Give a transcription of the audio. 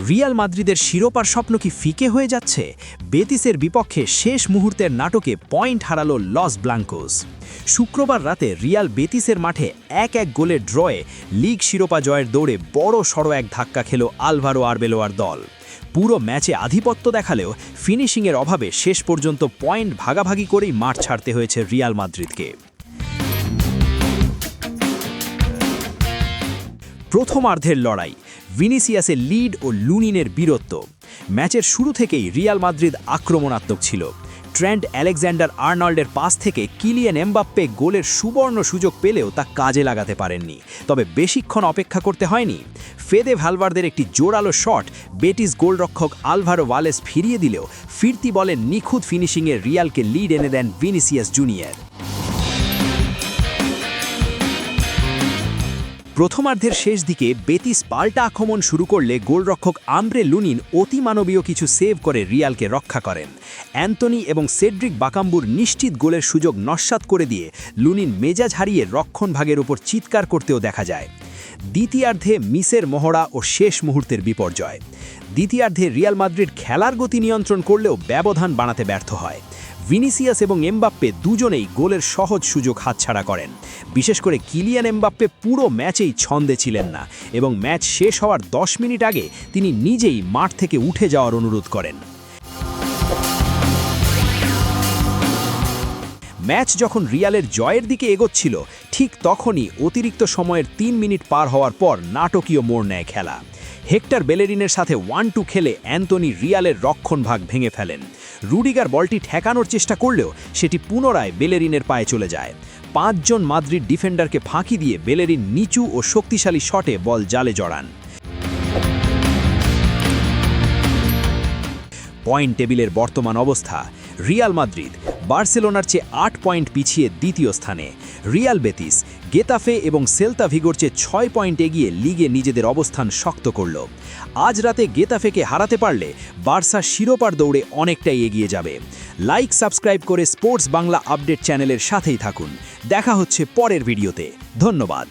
Real মাদ্রিদের শিরোপার স্বপ্ন কি ফিকে হয়ে যাচ্ছে? বেতিসের বিপক্ষে শেষ মুহূর্তের নাটকে পয়েন্ট হারালো লস ব্লাঙ্কোস। শুক্রবার রাতে রিয়াল বেতিসের মাঠে ১-১ গোলের ড্রয়ে লিগ শিরোপা জয়ের দৌড়ে বড় সড়ো এক ধাক্কা খেল আলভারো আরবেলোয়ার দল। পুরো ম্যাচে আধিপত্য দেখালেও ফিনিশিংয়ের অভাবে শেষ পর্যন্ত পয়েন্ট ভাগাভাগি করেই মাঠ ছাড়তে হয়েছে রিয়াল মাদ্রিদকে। প্রথমার্ধের লড়াই, ভিনিসিয়াসের লিড ও লুনিনের বীরত্ব। ম্যাচের শুরু থেকেই রিয়াল মাদ্রিদ আক্রমণাত্মক ছিল। ট্রেন্ট আলেকজান্ডার আর্নল্ডের পাস থেকে কিলিয়ান এমবাপ্পে গোলের সুবর্ণ সুযোগ পেলেও তা কাজে লাগাতে পারেননি। তবে বেশিক্ষণ অপেক্ষা করতে হয়নি। ফেদে ভ্যালভার্দের একটি জোরালো শট বেটিস গোলরক্ষক আলভারো ওয়ালেস ফিরিয়ে দিলেও ফিরতি বলে নিখুঁত ফিনিশিংয়ে রিয়ালকে লিড এনে দেন ভিনিসিয়াস জুনিয়র। প্রথমার্ধের শেষ দিকে বেতিস পাল্টা আক্রমণ শুরু করলে গোলরক্ষক আন্দ্রে লুনিন অতিমানবীয় কিছু সেভ করে রিয়ালকে রক্ষা করেন। অ্যান্টনি এবং সেড্রিক বাকাম্বুর নিশ্চিত গোলের সুযোগ নস্যাৎ করে দিয়ে লুনিন মেজাজ হারিয়ে রক্ষণভাগের উপর চিৎকার করতেও দেখা যায়। দ্বিতীয়ার্ধে মিসের মহড়া ও শেষ মুহূর্তের বিপর্যয়। দ্বিতীয়ার্ধে রিয়াল মাদ্রিদ খেলার গতি নিয়ন্ত্রণ করলেও ব্যবধান বাড়াতে ব্যর্থ হয়। ভিনিসিয়াস এবং এমবাপ্পে দুজনেই গোলের সহজ সুযোগ হাতছাড়া করেন। বিশেষ করে কিলিয়ান এমবাপ্পে পুরো ম্যাচেই ছন্দে ছিলেন না এবং ম্যাচ শেষ হওয়ার 10 মিনিট আগে তিনি নিজেই মাঠ থেকে উঠে যাওয়ার অনুরোধ করেন। ম্যাচ যখন রিয়ালের জয়ের দিকে এগোচ্ছিল ঠিক তখনই অতিরিক্ত সময়ের 3 মিনিট পার হওয়ার পর নাটকীয় মোড় নেয় খেলা। হেক্টর বেলেরিনের সাথে 1-2 খেলে অ্যান্টনি রিয়ালের রক্ষণভাগ ভেঙে ফেলেন। রুডিগার বলটি ঠেকানোর চেষ্টা করলেও সেটি পুনরায় বেলেরিনের পায়ে চলে যায়। 5 জন মাদ্রিদ ডিফেন্ডারকে ফাঁকি দিয়ে বেলেরিন নিচু ও শক্তিশালী শটে বল জালে জড়ান। পয়েন্ট টেবিলের বর্তমান অবস্থা, রিয়াল মাদ্রিদ বার্সেলোনার চেয়ে 8 পয়েন্ট পিছিয়ে দ্বিতীয় স্থানে। রিয়াল বেতিস গেতাফে এবং সেল্তা ভিগোর চেয়ে 6 পয়েন্ট এগিয়ে লিগে নিজেদের অবস্থান শক্ত করল। আজ রাতে গেতাফেকে হারাতে পারলে বার্সা শিরোপার দৌড়ে অনেকটাই এগিয়ে যাবে। লাইক সাবস্ক্রাইব করে স্পোর্টস বাংলা আপডেট চ্যানেলের সাথেই থাকুন। দেখা হচ্ছে পরের ভিডিওতে। ধন্যবাদ।